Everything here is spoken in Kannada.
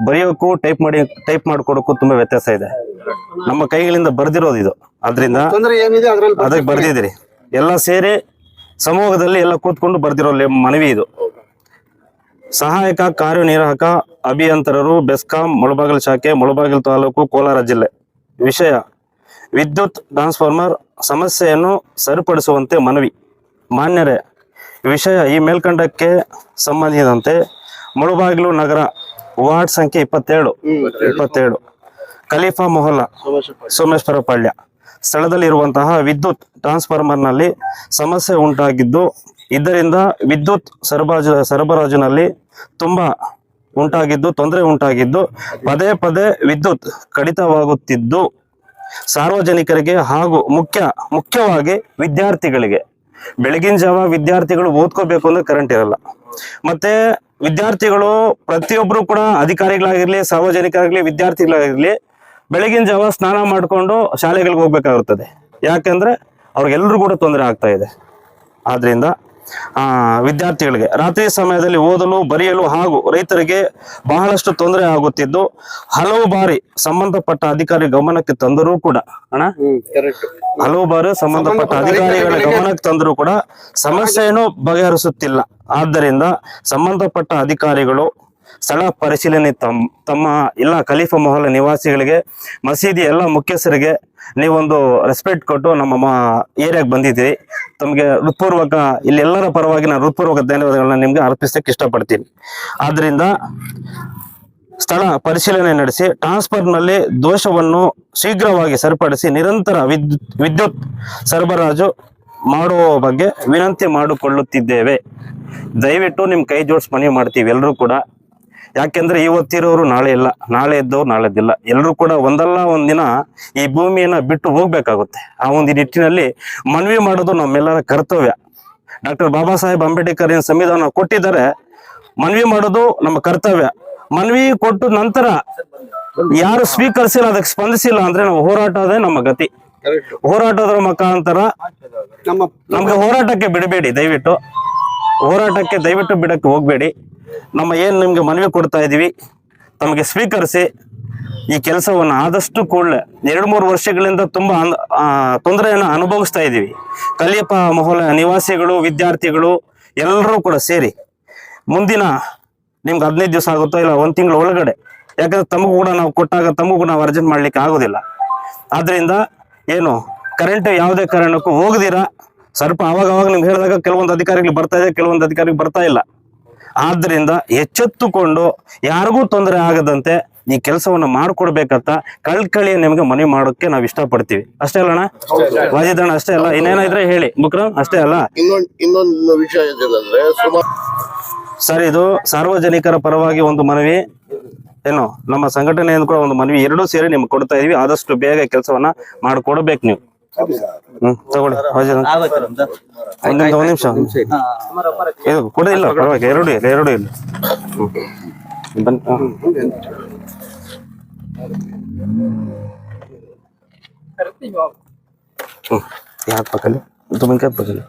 ಬರೆಯೋಕ್ಕೂ ಟೈಪ್ ಮಾಡ್ಕೊಡೋಕ್ಕೂ ತುಂಬಾ ವ್ಯತ್ಯಾಸ ಇದೆ. ನಮ್ಮ ಕೈಗಳಿಂದ ಬರ್ದಿರೋದು ಇದು, ಅದರಿಂದ ಅದಕ್ಕೆ ಬರ್ದಿದ್ದೀರಿ ಎಲ್ಲ ಸೇರಿ ಸಮೂಹದಲ್ಲಿ ಎಲ್ಲ ಕೂತ್ಕೊಂಡು ಬರ್ದಿರೋ ಮನವಿ ಇದು. ಸಹಾಯಕ ಕಾರ್ಯನಿರ್ವಾಹಕ ಅಭಿಯಂತರರು, ಬೆಸ್ಕಾಂ ಮುಳಬಾಗಿಲು ಶಾಖೆ, ಮುಳಬಾಗಿಲು ತಾಲೂಕು, ಕೋಲಾರ ಜಿಲ್ಲೆ. ವಿಷಯ: ವಿದ್ಯುತ್ ಟ್ರಾನ್ಸ್ಫಾರ್ಮರ್ ಸಮಸ್ಯೆಯನ್ನು ಸರಿಪಡಿಸುವಂತೆ ಮನವಿ. ಮಾನ್ಯರೇ, ವಿಷಯ ಈ ಮೇಲ್ಕಂಡಕ್ಕೆ ಸಂಬಂಧಿಸಿದಂತೆ ಮುಳಬಾಗಿಲು ನಗರ ವಾರ್ಡ್ ಸಂಖ್ಯೆ 27 ಖಲೀಫಾ ಮೊಹಲ್ಲಾ, ಸೋಮೇಶ್ವರ ಪಾಳ್ಯ ಸ್ಥಳದಲ್ಲಿರುವಂತಹ ವಿದ್ಯುತ್ ಟ್ರಾನ್ಸ್ಫಾರ್ಮರ್ನಲ್ಲಿ ಸಮಸ್ಯೆ ಉಂಟಾಗಿದ್ದು, ಇದರಿಂದ ವಿದ್ಯುತ್ ಸರಬರಾಜಿನಲ್ಲಿ ತೊಂದರೆ ಉಂಟಾಗಿದ್ದು ಪದೇ ಪದೇ ವಿದ್ಯುತ್ ಕಡಿತವಾಗುತ್ತಿದ್ದು ಸಾರ್ವಜನಿಕರಿಗೆ ಹಾಗೂ ಮುಖ್ಯವಾಗಿ ವಿದ್ಯಾರ್ಥಿಗಳಿಗೆ. ಬೆಳಗಿನ ಜಾವ ವಿದ್ಯಾರ್ಥಿಗಳು ಓದ್ಕೋಬೇಕು ಅಂದ್ರೆ ಕರೆಂಟ್ ಇರಲ್ಲ. ಮತ್ತೆ ವಿದ್ಯಾರ್ಥಿಗಳು ಪ್ರತಿಯೊಬ್ರು ಕೂಡ ಅಧಿಕಾರಿಗಳಾಗಿರ್ಲಿ, ಸಾರ್ವಜನಿಕರಾಗಿರ್ಲಿ, ವಿದ್ಯಾರ್ಥಿಗಳಾಗಿರ್ಲಿ ಬೆಳಗಿನ ಜಾವ ಸ್ನಾನ ಮಾಡಿಕೊಂಡು ಶಾಲೆಗಳಿಗೆ ಹೋಗ್ಬೇಕಾಗಿರ್ತದೆ. ಯಾಕಂದ್ರೆ ಅವ್ರಿಗೆಲ್ಲರೂ ಕೂಡ ತೊಂದರೆ ಆಗ್ತಾ ಇದೆ. ಆದ್ರಿಂದ ವಿದ್ಯಾರ್ಥಿಗಳಿಗೆ ರಾತ್ರಿ ಸಮಯದಲ್ಲಿ ಓದಲು, ಬರೆಯಲು ಹಾಗೂ ರೈತರಿಗೆ ಬಹಳಷ್ಟು ತೊಂದರೆ ಆಗುತ್ತಿದ್ದು ಹಲವು ಬಾರಿ ಸಂಬಂಧಪಟ್ಟ ಅಧಿಕಾರಿ ಗಮನಕ್ಕೆ ತಂದರೂ ಕೂಡ ಅಧಿಕಾರಿಗಳ ಗಮನಕ್ಕೆ ತಂದರೂ ಕೂಡ ಸಮಸ್ಯೆಯನ್ನು ಬಗೆಹರಿಸುತ್ತಿಲ್ಲ. ಆದ್ದರಿಂದ ಸಂಬಂಧಪಟ್ಟ ಅಧಿಕಾರಿಗಳು ಸ್ಥಳ ಪರಿಶೀಲನೆ ತಮ್ಮ ಎಲ್ಲ ಖಲೀಫಾ ಮೊಹಲ್ಲಾ ನಿವಾಸಿಗಳಿಗೆ, ಮಸೀದಿ ಎಲ್ಲ ಮುಖ್ಯಸ್ಥರಿಗೆ ನೀವೊಂದು ರೆಸ್ಪೆಕ್ಟ್ ಕೊಟ್ಟು ನಮ್ಮ ಏರಿಯಾಗೆ ಬಂದಿದ್ದೀರಿ. ತಮಗೆ ಹೃತ್ಪೂರ್ವಕ ಇಲ್ಲೆಲ್ಲರ ಪರವಾಗಿ ನಾನು ಹೃತ್ಪೂರ್ವಕ ಧನ್ಯವಾದಗಳನ್ನ ನಿಮ್ಗೆ ಅರ್ಪಿಸಕ್ಕೆ ಇಷ್ಟಪಡ್ತೀನಿ. ಆದ್ರಿಂದ ಸ್ಥಳ ಪರಿಶೀಲನೆ ನಡೆಸಿ ಟ್ರಾನ್ಸ್ಫಾರ್ಮರ್ನಲ್ಲಿ ದೋಷವನ್ನು ಶೀಘ್ರವಾಗಿ ಸರಿಪಡಿಸಿ ನಿರಂತರ ವಿದ್ಯುತ್ ಸರಬರಾಜು ಮಾಡುವ ಬಗ್ಗೆ ವಿನಂತಿ ಮಾಡಿಕೊಳ್ಳುತ್ತಿದ್ದೇವೆ. ದಯವಿಟ್ಟು ನಿಮ್ ಕೈ ಜೋಡಿಸಿ ಮನವಿ ಮಾಡ್ತೀವಿ ಎಲ್ಲರೂ ಕೂಡ. ಯಾಕೆಂದ್ರೆ ಇವತ್ತಿರೋರು ನಾಳೆ ಇಲ್ಲ, ನಾಳೆ ಇದ್ದವ್ರು ನಾಳೆದಿಲ್ಲ. ಎಲ್ಲರೂ ಕೂಡ ಒಂದಲ್ಲ ಒಂದಿನ ಈ ಭೂಮಿಯನ್ನ ಬಿಟ್ಟು ಹೋಗ್ಬೇಕಾಗುತ್ತೆ. ಆ ಒಂದು ನಿಟ್ಟಿನಲ್ಲಿ ಮನವಿ ಮಾಡೋದು ನಮ್ಮೆಲ್ಲರ ಕರ್ತವ್ಯ. ಡಾಕ್ಟರ್ ಬಾಬಾ ಸಾಹೇಬ್ ಅಂಬೇಡ್ಕರ್ ಏನು ಸಂವಿಧಾನ ಕೊಟ್ಟಿದ್ದಾರೆ, ಮನವಿ ಮಾಡೋದು ನಮ್ಮ ಕರ್ತವ್ಯ. ಮನವಿ ಕೊಟ್ಟು ನಂತರ ಯಾರು ಸ್ವೀಕರಿಸಿಲ್ಲ, ಅದಕ್ಕೆ ಸ್ಪಂದಿಸಿಲ್ಲ ಅಂದ್ರೆ ನಾವು ಹೋರಾಟದೇ ನಮ್ಮ ಗತಿ. ಹೋರಾಟದ ಮುಖಾಂತರ ನಮ್ಗೆ ಹೋರಾಟಕ್ಕೆ ಬಿಡಬೇಡಿ, ಹೋರಾಟಕ್ಕೆ ದಯವಿಟ್ಟು ಬಿಡಕ್ಕೆ ಹೋಗ್ಬೇಡಿ. ನಮ್ಮ ಏನ್ ನಿಮ್ಗೆ ಮನವಿ ಕೊಡ್ತಾ ಇದೀವಿ, ತಮಗೆ ಸ್ವೀಕರಿಸಿ ಈ ಕೆಲಸವನ್ನ ಆದಷ್ಟು ಕೂಡಲೇ. 2-3 ವರ್ಷಗಳಿಂದ ತುಂಬಾ ತೊಂದರೆಯನ್ನು ಅನುಭವಿಸ್ತಾ ಇದೀವಿ. ಖಲೀಫಾ ಮೊಹಲ್ಲಾ ನಿವಾಸಿಗಳು, ವಿದ್ಯಾರ್ಥಿಗಳು ಎಲ್ಲರೂ ಕೂಡ ಸೇರಿ ಮುಂದಿನ ನಿಮ್ಗೆ 15 ದಿವಸ ಆಗುತ್ತೋ ಇಲ್ಲ 1 ತಿಂಗಳ ಒಳಗಡೆ, ಯಾಕಂದ್ರೆ ತಮಗೂ ಕೂಡ ನಾವು ಕೊಟ್ಟಾಗ ತಮಗೂ ಕೂಡ ನಾವು ಅರ್ಜೆಂಟ್ ಮಾಡ್ಲಿಕ್ಕೆ ಆಗೋದಿಲ್ಲ. ಆದ್ರಿಂದ ಏನು ಕರೆಂಟ್ ಯಾವುದೇ ಕಾರಣಕ್ಕೂ ಹೋಗದಿರ ಸ್ವಲ್ಪ ಅವಾಗ ನಿಮ್ಗೆ ಹೇಳಿದಾಗ ಕೆಲವೊಂದು ಅಧಿಕಾರಿಗಳು ಬರ್ತಾ ಇದೆ, ಕೆಲವೊಂದು ಅಧಿಕಾರಿಗಳು ಬರ್ತಾ ಇಲ್ಲ. ಆದ್ರಿಂದ ಎಚ್ಚೆತ್ತುಕೊಂಡು ಯಾರಿಗೂ ತೊಂದರೆ ಆಗದಂತೆ ಈ ಕೆಲಸವನ್ನ ಮಾಡ್ಕೊಡ್ಬೇಕಂತ ಕಳ್ಕಳಿಯ ನಿಮ್ಗೆ ಮನವಿ ಮಾಡೋಕೆ ನಾವು ಇಷ್ಟಪಡ್ತೀವಿ. ಅಷ್ಟೇ ಅಲ್ಲಣ್ಣ ವಾಜಿದಣ್ಣ? ಅಷ್ಟೇ ಅಲ್ಲ, ಇನ್ನೇನಿದ್ರೆ ಹೇಳಿ ಮುಕ್ರಮ್. ಅಷ್ಟೇ ಅಲ್ಲ, ಇನ್ನೊಂದು ವಿಷಯ ಏನಂದ್ರೆ ಸರ್, ಇದು ಸಾರ್ವಜನಿಕರ ಪರವಾಗಿ ಒಂದು ಮನವಿ, ಏನು ನಮ್ಮ ಸಂಘಟನೆಯಿಂದ ಕೂಡ ಒಂದು ಮನವಿ, ಎರಡೂ ಸೇರಿ ನಿಮ್ಗೆ ಕೊಡ್ತಾ ಇದೀವಿ. ಆದಷ್ಟು ಬೇಗ ಕೆಲಸವನ್ನ ಮಾಡ್ಕೊಡ್ಬೇಕು ನೀವು. ತಗೊಳ್ಳಿ ಒಂದ್ ನಿಮಿಷ ಇದು ಕೂಡ ಇಲ್ಲ, ಪರವಾಗಿ ಎರಡು ಇಲ್ಲ. ಯಾಕೆ ಪಕ್ಕಲ್ಲಿ ತುಂಬ ಪಕ್ಕಲ್ಲಿ